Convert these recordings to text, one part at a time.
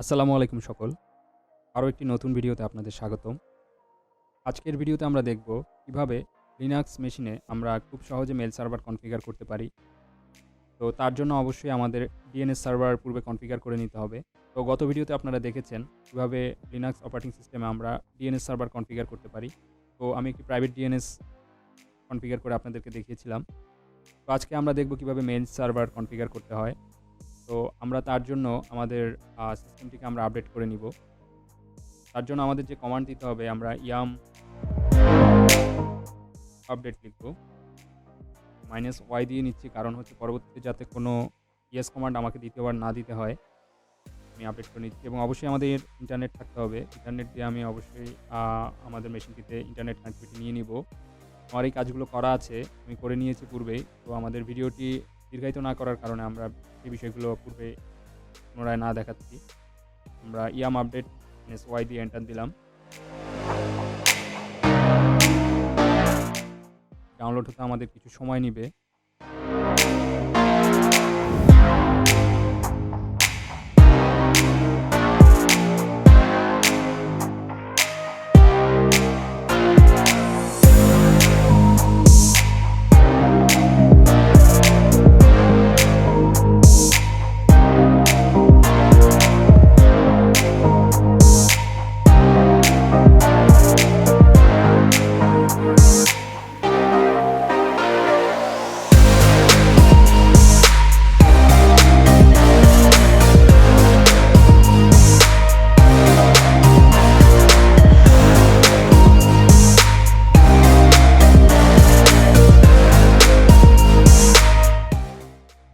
আসসালামু আলাইকুম সকল। আরও একটি নতুন ভিডিওতে আপনাদের স্বাগতম। আজকের ভিডিওতে আমরা দেখব কিভাবে লিনাক্স মেশিনে আমরা খুব সহজে মেইল সার্ভার কনফিগার করতে পারি। তো তার জন্য অবশ্যই আমাদের ডিএনএস সার্ভার পূর্বে কনফিগার করে নিতে হবে। তো গত ভিডিওতে আপনারা দেখেছেন কিভাবে লিনাক্স অপারেটিং সিস্টেমে আমরা ডিএনএস সার্ভার কনফিগার করতে পারি। তো আমি একটি প্রাইভেট ডিএনএস কনফিগার করে আপনাদেরকে দেখিয়েছিলাম। তো আজকে আমরা দেখব কিভাবে মেইল সার্ভার কনফিগার করতে হয়। তো আমরা তার জন্য আমাদের সিস্টেমটিকে আমরা আপডেট করে নিব। তার জন্য আমাদের যে কমান্ড দিতে হবে, আমরা ইয়াম আপডেট লিখব। -y দিয়ে নিচ্ছি, কারণ হচ্ছে পরবর্তীতে যাতে কোনো ইয়েস কমান্ড আমাকে দ্বিতীয়বার না দিতে হয়, আমি আপডেট করে নিচ্ছি। এবং অবশ্যই আমাদের ইন্টারনেট থাকতে হবে। ইন্টারনেট দিয়ে আমি অবশ্যই আমাদের মেশিনটিতে ইন্টারনেট কানেক্টিভিটি নিয়ে নিব। আমার এই কাজগুলো করা আছে, আমি করে নিয়েছি পূর্বেই। তো আমাদের ভিডিওটি দীর্ঘায়িত না করার কারণে আমরা এই বিষয়গুলো পূর্বে পুনরায় না দেখাচ্ছি। আমরা ইয়াম আপডেট -y দিয়ে এন্টার দিলাম। ডাউনলোড হতে আমাদের কিছু সময় নিবে।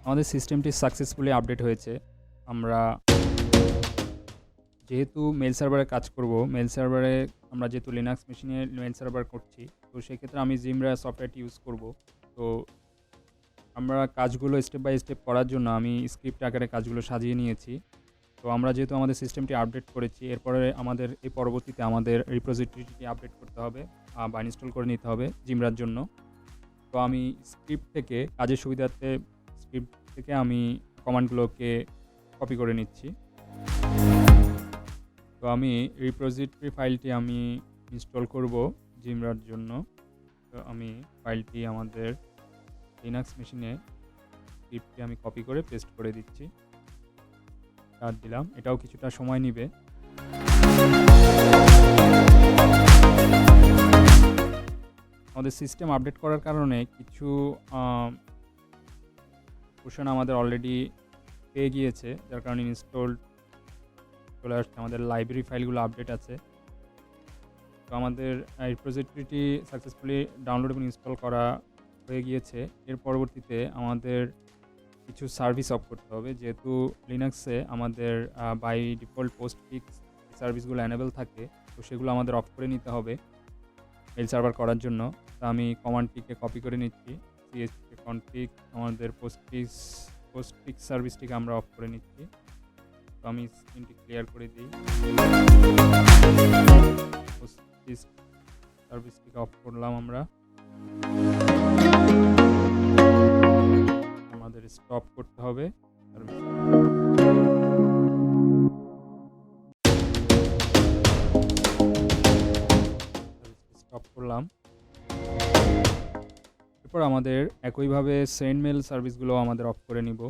আমাদের সিস্টেমটি সাকসেসফুলি আপডেট হয়েছে। আমরা যেহেতু মেইল সার্ভারে কাজ করব, মেইল সার্ভারে আমরা যেহেতু লিনাক্স মেশিনে মেইল সার্ভার করছি, তো সেক্ষেত্রে আমি জিমরা সফটওয়্যারটি ইউজ করব। তো আমরা কাজগুলো স্টেপ বাই স্টেপ করার জন্য আমি স্ক্রিপ্ট আকারে কাজগুলো সাজিয়ে নিয়েছি। তো আমরা যেহেতু আমাদের সিস্টেমটি আপডেট করেছি, এরপরে আমাদের পরবর্তীতে আমাদের রিপোজিটরিটি আপডেট করতে হবে বা ইনস্টল করে নিতে হবে জিমরার জন্য। তো আমি স্ক্রিপ্ট থেকে কাজের সুবিধার্থে স্ক্রিপ্ট থেকে আমি কমান্ডগুলোকে কপি করে নিচ্ছি। তো আমি রিপোজিটরি ফাইলটি আমি ইনস্টল করব জিমরার জন্য। তো আমি ফাইলটি আমাদের লিনাক্স মেশিনে স্ক্রিপ্টটি আমি কপি করে পেস্ট করে দিচ্ছি। স্টার্ট দিলাম। এটাও কিছুটা সময় নিবে। আমাদের সিস্টেম আপডেট করার কারণে কিছু পোর্শন আমাদের অলরেডি পেয়ে গিয়েছে, যার কারণে ইনস্টলড চলে আসছে। আমাদের লাইব্রেরি ফাইলগুলো আপডেট আছে। তো আমাদের রিপোজিটরিটি সাকসেসফুলি ডাউনলোড এবং ইনস্টল করা হয়ে গিয়েছে। এর পরবর্তীতে আমাদের কিছু সার্ভিস অফ করতে হবে। যেহেতু লিনাক্সে আমাদের বাই ডিফল্ট পোস্টফিক্স সার্ভিসগুলো অ্যানেবল থাকে, তো সেগুলো আমাদের অফ করে নিতে হবে মেইল সার্ভার করার জন্য। তো আমি কমান্ডটিকে কপি করে নিচ্ছি। chk config আমাদের পোস্টফিক্স সার্ভিসটিকে আমরা অফ করে নিচ্ছি। তো আমি স্ক্রিনটি ক্লিয়ার করে দিই। পোস্টফিক্স সার্ভিসটিকে অফ করলাম আমরা। আমাদের স্টপ করতে হবে সার্ভিস। স্টপ করলাম। এরপর আমাদের একইভাবে সেন্ড মেল সার্ভিসগুলো আমাদের অফ করে নিব।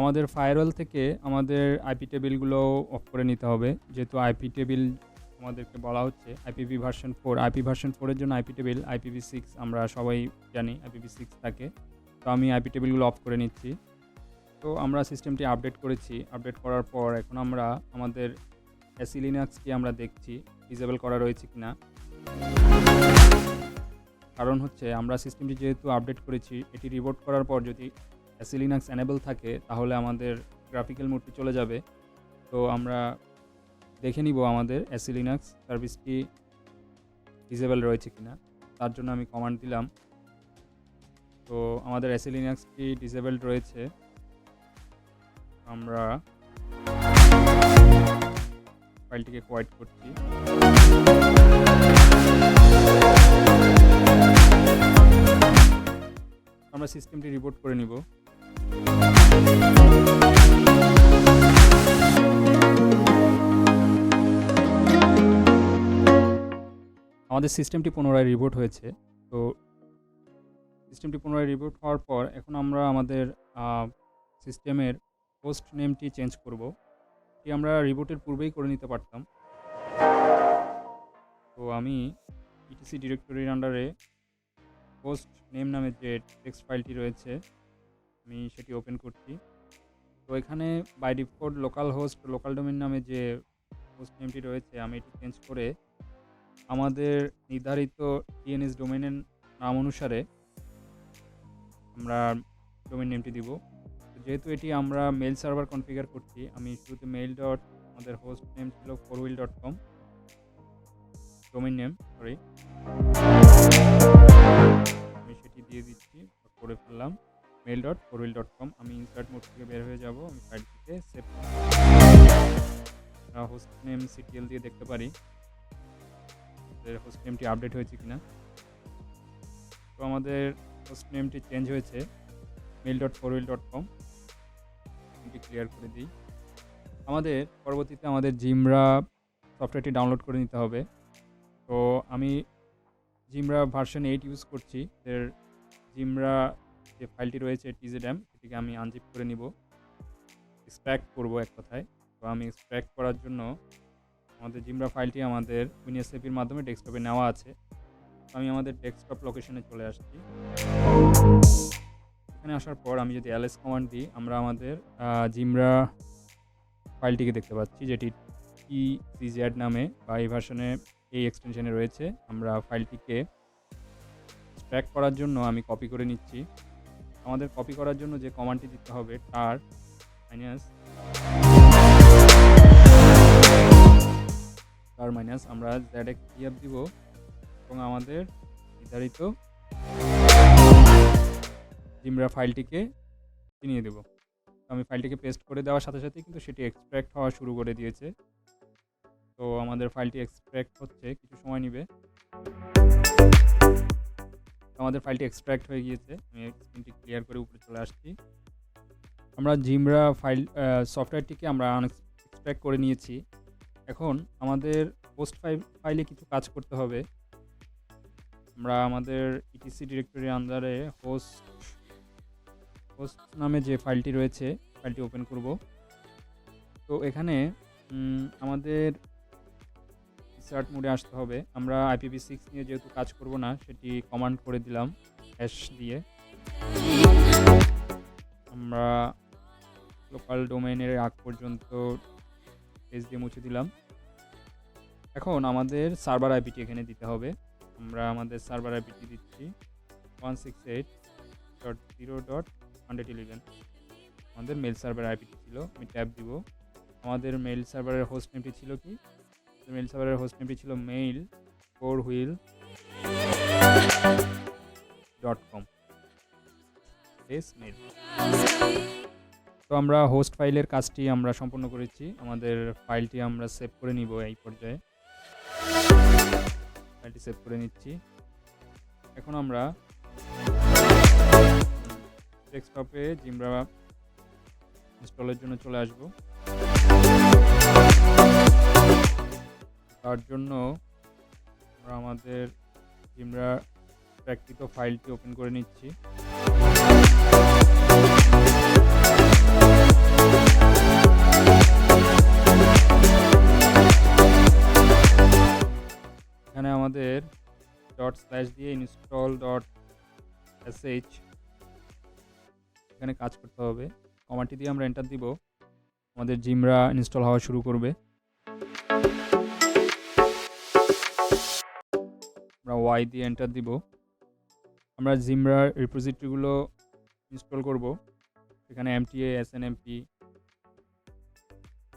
আমাদের ফায়ারওয়াল থেকে আমাদের আইপি টেবিলগুলো অফ করে নিতে হবে। যেহেতু আইপি টেবিল আমাদেরকে বলা হচ্ছে আইপিভি ভার্সন 4, আইপি ভার্সন 4 এর জন্য আইপি টেবিল IPv6 আমরা সবাই জানি IPv6 থাকে। তো আমি আইপি টেবিলগুলো অফ করে নিচ্ছি। তো আমরা সিস্টেমটি আপডেট করেছি। আপডেট করার পর এখন আমরা আমাদের এসি লিনাক্সটি আমরা দেখছি ডিসেবল করা রয়েছে কিনা। কারণ হচ্ছে আমরা সিস্টেমটি যেহেতু আপডেট করেছি, এটি রিবোট করার পর যদি এসি লিনাক্স এনেবল থাকে, তাহলে আমাদের গ্রাফিক্যাল মোডটি চলে যাবে। তো আমরা দেখে নিব আমাদের এসি লিনাক্স সার্ভিসটি ডিসেবল রয়েছে কিনা। তার জন্য আমি কমান্ড দিলাম তো আমাদের SE লিনাক্সটি ডিসেবলড রয়েছে। আমরা ফাইলটিকে কোয়াইট করছি। আমরা সিস্টেমটি রিবোট করে নিব। আমাদের সিস্টেমটি পুনরায় রিবোট হয়েছে। তো সিস্টেমটি পুনরায় রিবোট হওয়ার পর এখন আমরা আমাদের সিস্টেমের হোস্ট নেমটি চেঞ্জ করব। এটি আমরা রিবোটের পূর্বেই করে নিতে পারতাম। তো আমি etc ডিরেক্টরির আন্ডারে হোস্ট নেম নামে যে টেক্সট ফাইলটি রয়েছে আমি সেটি ওপেন করছি। তো এখানে by default local host local domain নামে যে হোস্ট নেমটি রয়েছে আমি এটি চেঞ্জ করে আমাদের নির্ধারিত DNS ডোমেইনের নাম অনুসারে আমরা ডোমেইন নেমটি দিব। তো যেহেতু এটি আমরা মেল সার্ভার কনফিগার করছি, আমি শুরুতে মেইল ডট আমাদের হোস্ট নেম ছিল forwheel.com ডোমেইন নেম আমি সেটি দিয়ে দিচ্ছি, করে ফেললাম mail.forwheel.com। আমি ইনসার্ট মোড থেকে বের হয়ে যাব। আমি ফাইলটিতে সেভ হোস্ট নেম CTL দিয়ে দেখতে পারি হোস্ট নেমটি আপডেট হয়েছে কিনা। তো আমাদের হোস্ট নেমটি চেঞ্জ হয়েছে mail.forwheel.com। এটি ক্লিয়ার করে দিই। আমাদের পরবর্তীতে আমাদের জিমরা সফটওয়্যারটি ডাউনলোড করে নিতে হবে। তো আমি জিমরা ভার্সন 8 ইউজ করছি। এর জিমরা যে ফাইলটি রয়েছে TZM সেটিকে আমি আনজিপ করে নিব, এক্সট্র্যাক্ট করব এক কথায়। তো আমি এক্সট্র্যাক্ট করার জন্য আমাদের জিমরা ফাইলটি আমাদের WinSAPর মাধ্যমে ডেস্কটপে নেওয়া আছে। আমি আমাদের ডেস্কটপ লোকেশনে চলে আসছি। এখানে আসার পর আমি যদি ls কমান্ড দিই আমরা আমাদের জিমরা ফাইলটিকে দেখতে পাচ্ছি, যেটি TCZ নামে বা এই ভার্সনে এই এক্সটেনশনে রয়েছে। আমরা ফাইলটিকে এক্সট্র্যাক্ট করার জন্য আমি কপি করে নিচ্ছি। আমাদের কপি করার জন্য যে কমান্ডটি দিতে হবে tar মাইনাস আমরা ZX দিব এবং আমাদের নির্ধারিত জিমরা ফাইলটিকে চিনিয়ে দেব। আমি ফাইলটিকে পেস্ট করে দেওয়ার সাথে সাথে কিন্তু সেটি এক্সট্র্যাক্ট হওয়া শুরু করে দিয়েছে। তো আমাদের ফাইলটি এক্সট্র্যাক্ট হচ্ছে, কিছু সময় নেবে। আমাদের ফাইলটি এক্সট্র্যাক্ট হয়ে গিয়েছে। আমি স্ক্রিনটি ক্লিয়ার করে উপরে চলে আসছি। আমরা জিমরা সফটওয়্যারটিকে আমরা এক্সট্র্যাক্ট করে নিয়েছি। এখন আমাদের হোস্ট ফাইলে কিছু কাজ করতে হবে। আমরা আমাদের etc ডিরেক্টরির আন্ডারে হোস্ট নামে যে ফাইলটি রয়েছে ফাইলটি ওপেন করব। তো এখানে আমাদের ইনসার্ট মোডে আসতে হবে। আমরা IPv6 নিয়ে যেহেতু কাজ করব না সেটি কমান্ড করে দিলাম হ্যাশ দিয়ে। আমরা লোকাল ডোমেইনের আগ পর্যন্ত পেজ দিয়ে মুছে দিলাম। এখন আমাদের সার্ভার আইপিটি এখানে দিতে হবে। আমরা আমাদের সার্ভার আইপিটি দিচ্ছি 168.0.111। আমাদের মেল সার্ভার আইপিটি ছিল, আমি ট্যাব দিব। আমাদের মেল সার্ভারের হোস্ট নেমটি ছিল কি? মেল সার্ভারের হোস্ট নেমটি ছিল mail.forwheel.com মেল। তো আমরা হোস্ট ফাইলের কাজটি আমরা সম্পন্ন করেছি। আমাদের ফাইলটি আমরা সেভ করে নিব। এই পর্যায়ে ফাইলটি সেভ করে নিচ্ছি। এখন আমরা ডেস্কটপে জিমরা ইনস্টলের জন্য চলে আসব। তার জন্য আমরা আমাদের জিমরা প্র্যাকটিত ফাইলটি ওপেন করে নিচ্ছি। এখানে আমাদের // দিয়ে install.sh এখানে কাজ করতে হবে। কমান্ডটি দিয়ে আমরা এন্টার দিব। আমাদের জিমরা ইনস্টল হওয়া শুরু করবে। আমরা y দিয়ে এন্টার দিব। আমরা জিমরা রিপোজিটরিগুলো ইনস্টল করব। এখানে MTA, SNMP,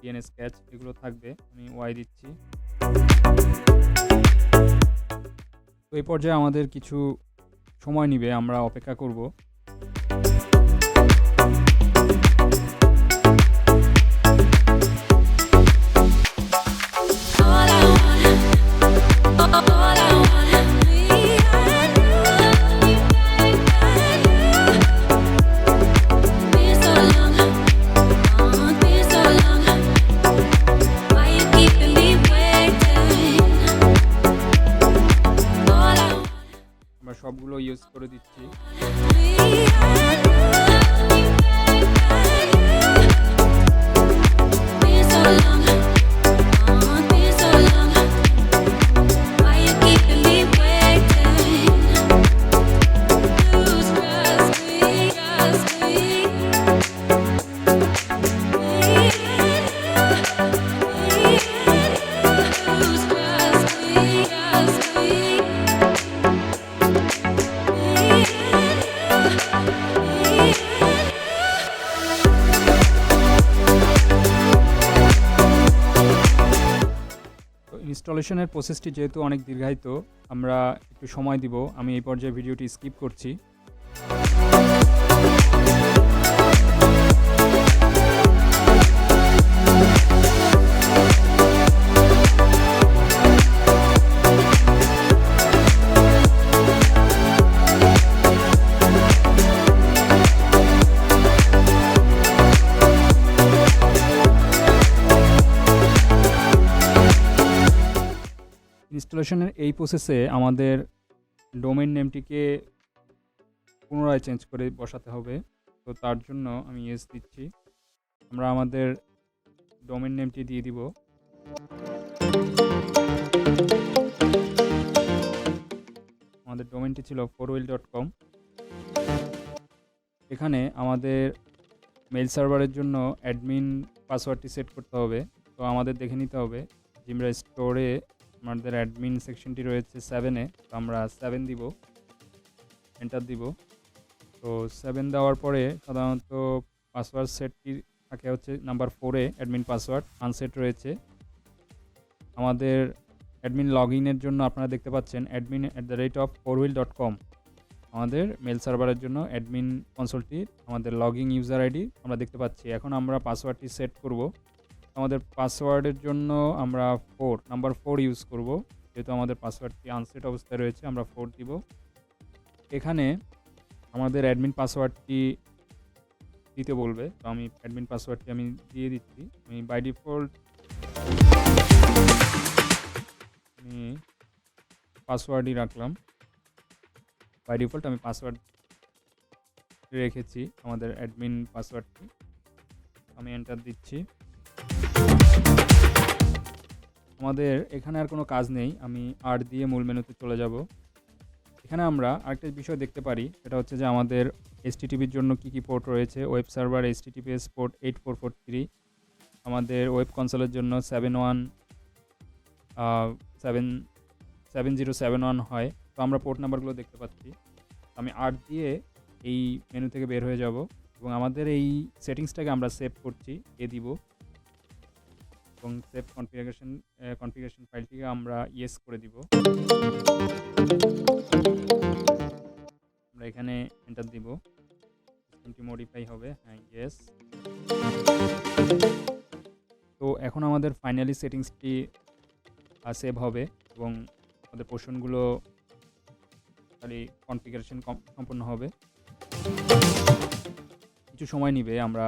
DNS ক্যাচ এগুলো থাকবে। আমি y দিচ্ছি। তো এই পর্যায়ে আমাদের কিছু সময় নিবে, আমরা অপেক্ষা করব। আমরা সবগুলো ইউজ করে দিচ্ছি। ইনস্টলেশনের প্রসেসটি যেহেতু অনেক দীর্ঘায়িত, আমরা একটু সময় দিব। আমি এই পর্যায়ে ভিডিওটি স্কিপ করছি। ইনস্টলেশনের এই প্রসেসে আমাদের ডোমেইন নেমটিকে পুনরায় চেঞ্জ করে বসাতে হবে। তো তার জন্য আমি ইয়েস দিচ্ছি। আমরা আমাদের ডোমেইন নেমটি দিয়ে দিব। আমাদের ডোমেইনটি ছিল fourwheel.com। এখানে আমাদের মেইল সার্ভারের জন্য অ্যাডমিন পাসওয়ার্ডটি সেট করতে হবে। তো আমাদের দেখে নিতে হবে জিমরা স্টোরে আমাদের অ্যাডমিন সেকশনটি রয়েছে 7-এ। তো আমরা 7 দিব, এন্টার দিব। তো 7 দেওয়ার পরে সাধারণত পাসওয়ার্ড সেটটি থাকে হচ্ছে নাম্বার 4-এ, অ্যাডমিন পাসওয়ার্ড আনসেট রয়েছে। আমাদের অ্যাডমিন লগ ইনের জন্য আপনারা দেখতে পাচ্ছেন admin@fourwheel.com। আমাদের মেল সার্ভারের জন্য অ্যাডমিন কনসোলটি আমাদের লগইন ইউজার আইডি আমরা দেখতে পাচ্ছি। এখন আমরা পাসওয়ার্ডটি সেট করব। আমাদের পাসওয়ার্ডের জন্য আমরা নাম্বার 4 ইউজ করব। যেহেতু আমাদের পাসওয়ার্ডটি আনসেট অবস্থায় রয়েছে, আমরা 4 দিব। এখানে আমাদের অ্যাডমিন পাসওয়ার্ডটি দিতে বলবে। তো আমি অ্যাডমিন পাসওয়ার্ডটি আমি দিয়ে দিচ্ছি। আমি বাই ডিফল্ট আমি পাসওয়ার্ডই রাখলাম। বাই ডিফল্ট আমি পাসওয়ার্ড রেখেছি আমাদের অ্যাডমিন পাসওয়ার্ডটি। আমি এন্টার দিচ্ছি। আমাদের এখানে আর কোনো কাজ নেই। আমি আর দিয়ে মূল মেনুতে চলে যাব। এখানে আমরা আরেকটা বিষয় দেখতে পারি, সেটা হচ্ছে যে আমাদের HTTPর জন্য কি কি পোর্ট রয়েছে। ওয়েব সার্ভার HTTPS পোর্ট 8443, আমাদের ওয়েব কনসোলের জন্য 7071 হয়। তো আমরা পোর্ট নাম্বারগুলো দেখতে পাচ্ছি। আমি আর দিয়ে এই মেনু থেকে বের হয়ে যাব এবং আমাদের এই সেটিংসটাকে আমরা সেভ করছি, দিব এবং সেভ কনফিগারেশন ফাইলটিকে আমরা ইয়েস করে দিব। আমরা এখানে এন্টার দিব। সিস্টেমটি মডিফাই হবে, হ্যাঁ ইয়েস। তো এখন আমাদের ফাইনালি সেটিংসটি সেভ হবে এবং আমাদের পোর্শনগুলো খালি কনফিগারেশন সম্পন্ন হবে। কিছু সময় নিবে, আমরা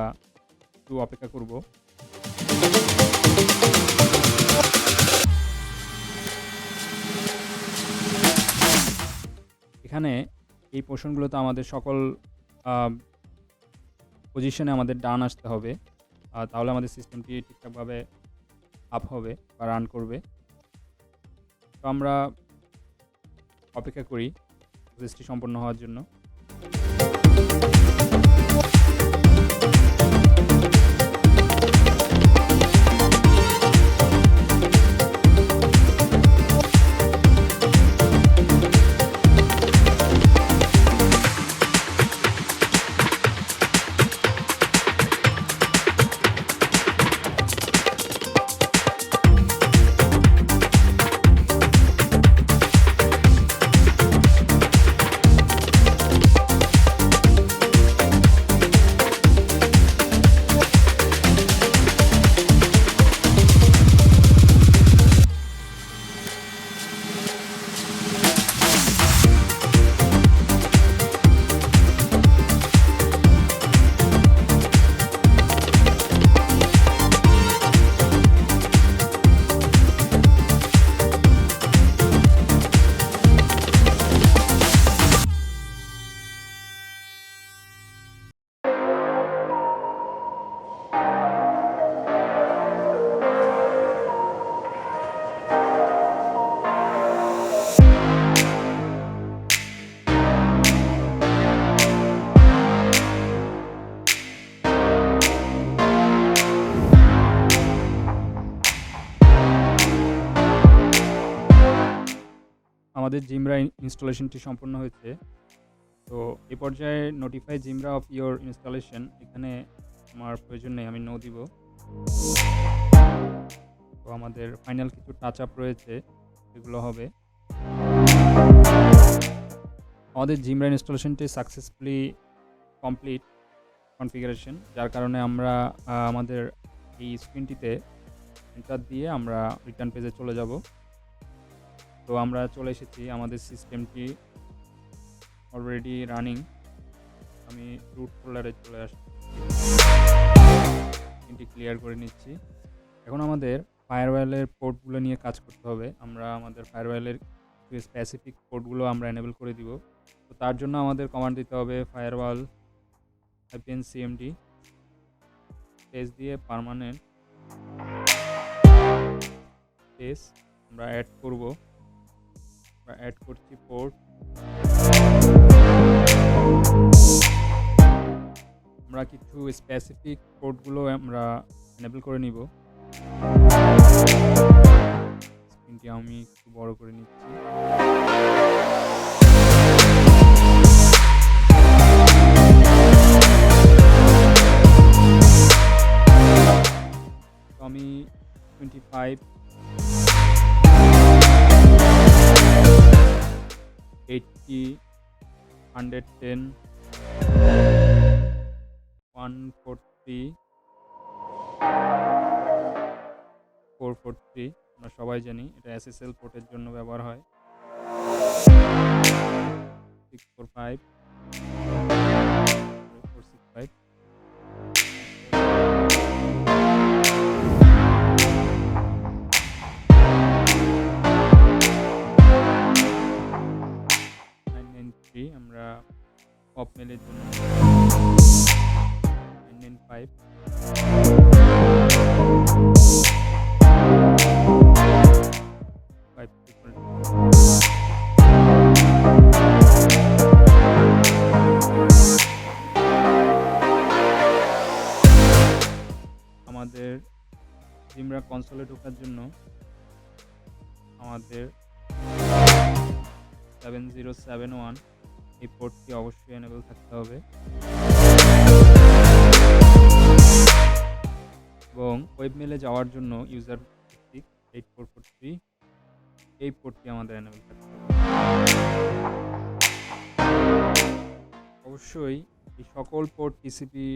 একটু অপেক্ষা করব। এখানে এই পোর্শনগুলোতে আমাদের সকল পজিশনে আমাদের ডান আসতে হবে, তাহলে আমাদের সিস্টেমটি ঠিকঠাকভাবে আপ হবে বা রান করবে। তো আমরা অপেক্ষা করি প্রসেসটি সম্পন্ন হওয়ার জন্য। আমাদের জিমরা ইনস্টলেশনটি সম্পন্ন হয়েছে। তো এই পর্যায়ে নোটিফাই জিমরা অফ ইওর ইনস্টলেশন, এখানে আমার প্রয়োজন নেই, আমি নো দিব। তো আমাদের ফাইনাল কিছু টাচ আপ রয়েছে, এগুলো হবে। আমাদের জিমরা ইনস্টলেশনটি সাকসেসফুলি কমপ্লিট কনফিগারেশন, যার কারণে আমরা আমাদের এই স্ক্রিনটিতে এন্টার দিয়ে আমরা রিটার্ন পেজে চলে যাব। তো আমরা চলে এসেছি, আমাদের সিস্টেমটি অলরেডি রানিং। আমি রুট ফোল্ডারে চলে আসছি, স্ক্রিনটি ক্লিয়ার করে নিচ্ছি। এখন আমাদের ফায়ারওয়ালের পোর্টগুলো নিয়ে কাজ করতে হবে। আমরা আমাদের ফায়ারওয়ালের স্পেসিফিক পোর্টগুলো আমরা এনেবল করে দিব। তো তার জন্য আমাদের কমান্ড দিতে হবে ফায়ারওয়াল -cmd স্পেস দিয়ে পার্মানেন্ট স্পেস আমরা অ্যাড করব। আমরা অ্যাড করছি পোর্ট। আমরা কিছু স্পেসিফিক পোর্টগুলো আমরা এনেবল করে নিব। স্ক্রিনটি আমি একটু বড় করে নিচ্ছি। তো আমি 25 80 110 143 443 আমরা সবাই জানি এটা SSL পোর্টের জন্য ব্যবহার হয়। 645 465 993 আমরা পপ মেলের জন্য 995 আমাদের জিমরা কনসোলে ঢোকার জন্য আমাদের 7071 এই পোর্টটি অবশ্যই এনেবল থাকতে হবে এবং ওয়েব মেলে যাওয়ার জন্য ইউজার 8443 এই পোর্টটি আমাদের এনেবল থাকতে হবে। অবশ্যই এই সকল পোর্ট টিসিপি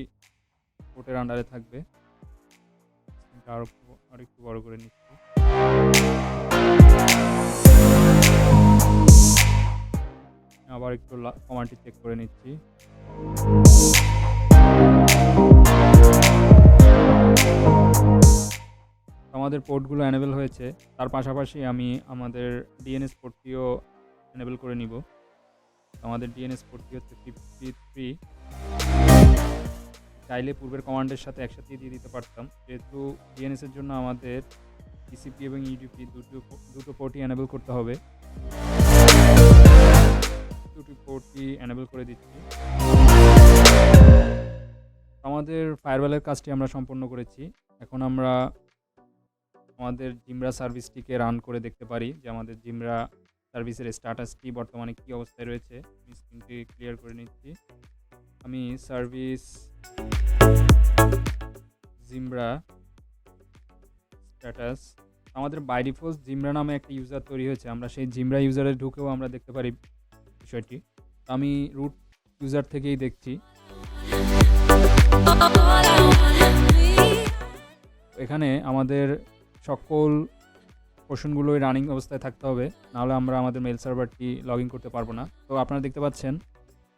পোর্টের আন্ডারে থাকবে। আর একটু বড় করে নিচ্ছি। আবার একটু কমান্ডটি চেক করে নিচ্ছি। আমাদের পোর্টগুলো এনেবল হয়েছে, তার পাশাপাশি আমি আমাদের ডিএনএস পোর্টটিও এনেবল করে নিব। আমাদের ডিএনএস পোর্টটি হচ্ছে 53। চাইলে পূর্বের কমান্ডের সাথে একসাথে দিয়ে দিতে পারতাম, যেহেতু ডিএনএস এর জন্য আমাদের টিসিপি এবং ইউডিপি দুটো পোর্টই এনেবল করতে হবে। দুটি পোর্টই এনেবল করে দিচ্ছি। আমাদের ফায়ারওয়ালের কাজটি আমরা সম্পন্ন করেছি। এখন আমরা আমাদের জিমরা সার্ভিসটিকে রান করে দেখতে পারি যে আমাদের জিমরা সার্ভিসের স্ট্যাটাসটি বর্তমানে কী অবস্থায় রয়েছে। আমি স্ক্রিনটি ক্লিয়ার করে নিচ্ছি। আমি সার্ভিস জিমরা স্ট্যাটাস, আমাদের বাই ডিফল্ট জিমরা নামে একটা ইউজার তৈরি হয়েছে, আমরা সেই জিমরা ইউজারে ঢুকেও আমরা দেখতে পারি বিষয়টি। আমি রুট ইউজার থেকেই দেখছি। এখানে আমাদের সকল পোর্শনগুলোই রানিং অবস্থায় থাকতে হবে, নাহলে আমরা আমাদের মেল সার্ভারটি লগ ইন করতে পারবো না। তো আপনারা দেখতে পাচ্ছেন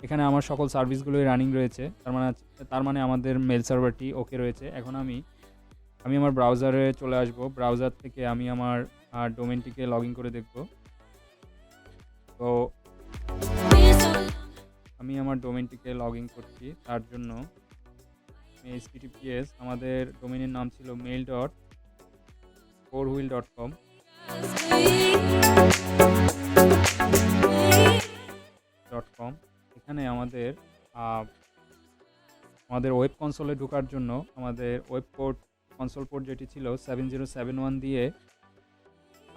এখানে আমার সকল সার্ভিসগুলোই রানিং রয়েছে, তার মানে আমাদের মেল সার্ভারটি ওকে রয়েছে। এখন আমি আমার ব্রাউজারে চলে আসব। ব্রাউজার থেকে আমি আমার ডোমেনটিকে লগ ইন করে দেখব। তো আমি আমার ডোমেনটিকে লগ ইন করছি। তার জন্য https, আমাদের ডোমেনের নাম ছিল mail.4wheel.com। এখানে আমাদের ওয়েব কনসোলে ঢোকার জন্য আমাদের ওয়েব পোর্ট কনসোল পোর্ট যেটি ছিল 7071 দিয়ে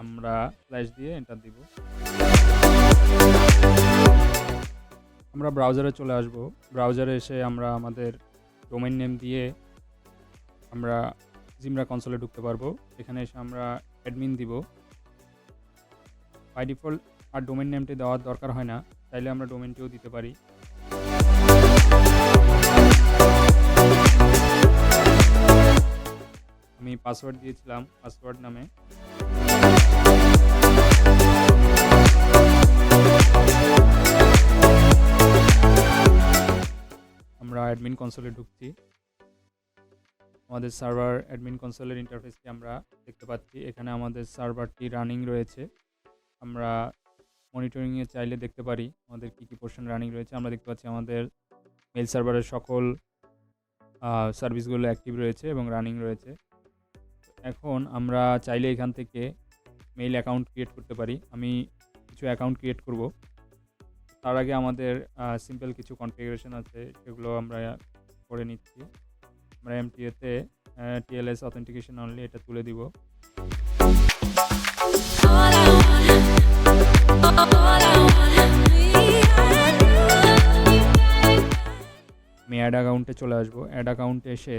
আমরা স্ল্যাশ দিয়ে এন্টার দিব। আমরা ব্রাউজারে চলে আসব। ব্রাউজারে এসে আমরা আমাদের ডোমেইন নেম দিয়ে আমরা জিমরা কনসোলে ঢুকতে পারবো। এখানে এসে আমরা অ্যাডমিন দিব। বাই ডিফল্ট আর ডোমেইন নেমটি দেওয়ার দরকার হয় না, চাইলে আমরা ডোমেইনটিও দিতে পারি। আমি পাসওয়ার্ড দিয়েছিলাম পাসওয়ার্ড নামে। আমরা অ্যাডমিন কনসোলে ঢুকছি। আমাদের সার্ভার অ্যাডমিন কনসোলের ইন্টারফেসটি আমরা দেখতে পাচ্ছি। এখানে আমাদের সার্ভারটি রানিং রয়েছে। আমরা মনিটরিংয়ে চাইলে দেখতে পারি আমাদের কী কী পোর্শন রানিং রয়েছে। আমরা দেখতে পাচ্ছি আমাদের মেইল সার্ভারের সকল সার্ভিসগুলো অ্যাক্টিভ রয়েছে এবং রানিং রয়েছে। এখন আমরা চাইলে এখান থেকে মেইল অ্যাকাউন্ট ক্রিয়েট করতে পারি। আমি কিছু অ্যাকাউন্ট ক্রিয়েট করব। তার আগে আমাদের সিম্পল কিছু কনফিগারেশন আছে, সেগুলো আমরা করে নিচ্ছি। আমরা এমটিএতে টিএলএস অথেন্টিকেশন অনলি এটা তুলে দিব। আমি অ্যাড অ্যাকাউন্টে চলে আসব। অ্যাড অ্যাকাউন্টে এসে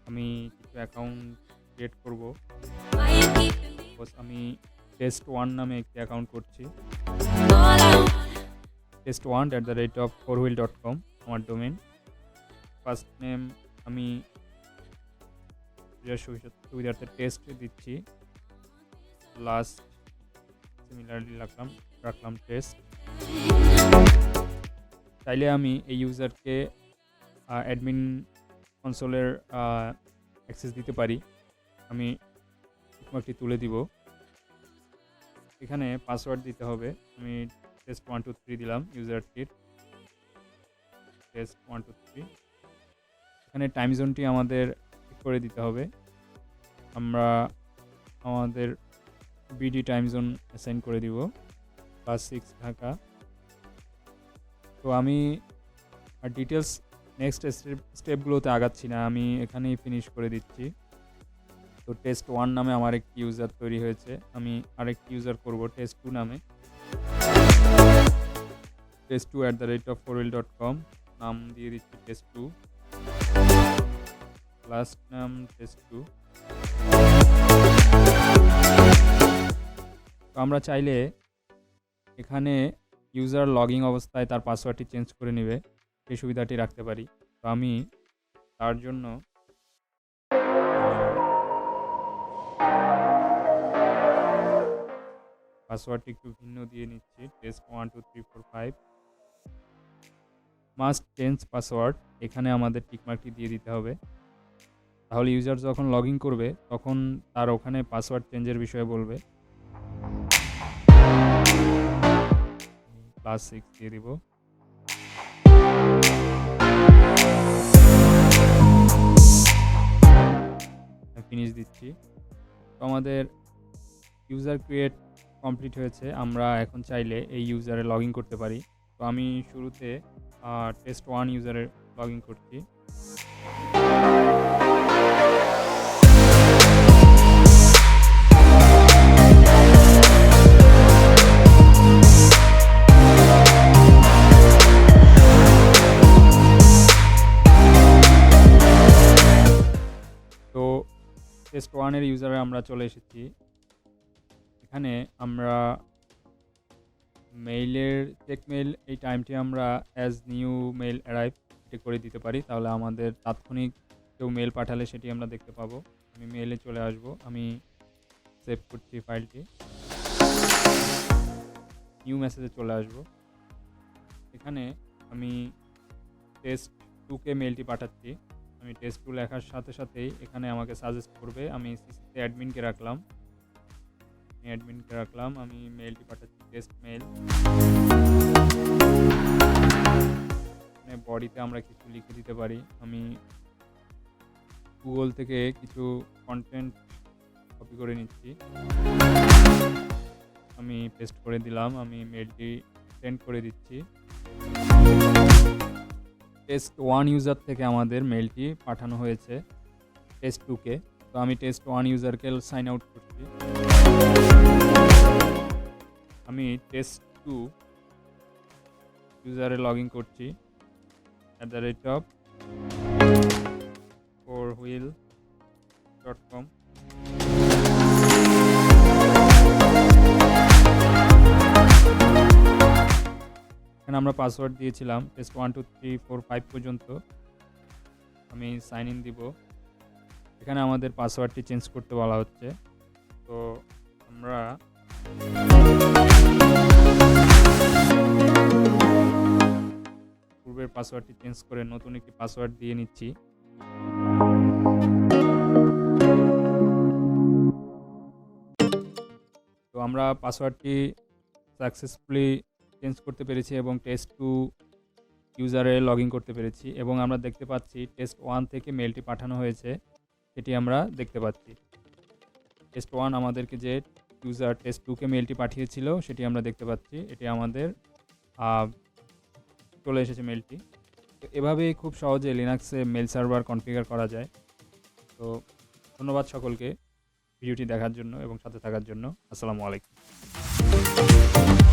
আমি কিছু অ্যাকাউন্ট ক্রিয়েট করব। আমি test1 নামে একটি অ্যাকাউন্ট করছি। test1@4wheel.com আমার ডোমেইন। ফার্স্ট নেম আমি সুবিধার্থে টেস্ট দিচ্ছি। লাস্ট সিমিলারলি রাখলাম টেস্ট। চাইলে আমি এই ইউজারকে অ্যাডমিন কনসোলের অ্যাক্সেস দিতে পারি। আমি একটি তুলে দিব। এখানে পাসওয়ার্ড দিতে হবে। আমি test123 দিলাম ইউজারটির, test123। এখানে টাইম জোনটি আমাদের ঠিক করে দিতে হবে। আমরা আমাদের বিডি টাইম জোন অ্যাসাইন করে দিব, +6 ঢাকা। তো আমি ডিটেলস নেক্সট স্টেপগুলোতে আগাচ্ছি না, আমি এখানেই ফিনিশ করে দিচ্ছি। তো test1 নামে আমার একটি ইউজার তৈরি হয়েছে। আমি আরেকটি ইউজার করব test2 নামে। test2@4wheel.com নাম দিয়ে দিচ্ছি test2, লাস্ট নাম test2। তো আমরা চাইলে এখানে ইউজার লগইন অবস্থায় তার পাসওয়ার্ডটি চেঞ্জ করে নেবে, সেই সুবিধাটি রাখতে পারি। তো আমি তার জন্য পাসওয়ার্ডটি একটু ভিন্ন দিয়ে নিচ্ছি, test12345। মাস্ট চেঞ্জ পাসওয়ার্ড, এখানে আমাদের টিকমার্কটি দিয়ে দিতে হবে। তাহলে ইউজার যখন লগ ইন করবে তখন তার ওখানে পাসওয়ার্ড চেঞ্জের বিষয়ে বলবে। +6 দিয়ে দিব। ফিনিশ দিচ্ছি। তো আমাদের ইউজার ক্রিয়েট কমপ্লিট হয়েছে। আমরা এখন চাইলে এই ইউজারে লগ ইন করতে পারি। তো আমি শুরুতে test1 ইউজারে লগ ইন করছি। তো test1 এর ইউজারে আমরা চলে এসেছি। এখানে আমরা মেইলের চেক মেইল এই টাইমটি আমরা অ্যাজ নিউ মেইল অ্যারাইভ এটি করে দিতে পারি। তাহলে আমাদের তাৎক্ষণিক কেউ মেইল পাঠালে সেটি আমরা দেখতে পাবো। আমি মেইলে চলে আসব। আমি সেভ করছি ফাইলটি, নিউ মেসেজে চলে আসব। এখানে আমি test2কে মেইলটি পাঠাচ্ছি। আমি test2 লেখার সাথে সাথেই এখানে আমাকে সাজেস্ট করবে। আমি সিসিতে অ্যাডমিনকে রাখলাম, আমি মেইলটি পাঠাচ্ছি টেস্ট মেইল। বডিতে আমরা কিছু লিখে দিতে পারি। আমি গুগল থেকে কিছু কন্টেন্ট কপি করে নিচ্ছি, আমি পেস্ট করে দিলাম। আমি মেইলটি সেন্ড করে দিচ্ছি। test1 ইউজার থেকে আমাদের মেইলটি পাঠানো হয়েছে test2কে। তো আমি test1 ইউজারকে সাইন আউট করছি। আমি test2 ইউজারে লগ ইন করছি @4wheel.com। এখানে আমরা পাসওয়ার্ড দিয়েছিলাম টেস্ট 1 2 3 4 5 পর্যন্ত। আমি সাইন ইন দিব। এখানে আমাদের পাসওয়ার্ডটি চেঞ্জ করতে বলা হচ্ছে। তো আমরা পূর্বের পাসওয়ার্ডটি চেঞ্জ করে নতুন একটি পাসওয়ার্ড দিয়ে নিচ্ছি। তো আমরা পাসওয়ার্ডটি সাকসেসফুলি চেঞ্জ করতে পেরেছি এবং টেস্ট 2 ইউজারে লগ ইন করতে পেরেছি এবং আমরা দেখতে পাচ্ছি টেস্ট 1 থেকে মেলটি পাঠানো হয়েছে, সেটি আমরা দেখতে পাচ্ছি। টেস্ট 1 আমাদেরকে যে ইউজার টেস্ট 2কে মেলটি পাঠিয়েছিল সেটি আমরা দেখতে পাচ্ছি। এটি আমাদের চলে এসেছে মেলটি। তো এভাবেই খুব সহজে লিনাক্সে মেল সার্ভার কনফিগার করা যায়। তো ধন্যবাদ সকলকে ভিডিওটি দেখার জন্য এবং সাথে থাকার জন্য। আসসালামু আলাইকুম।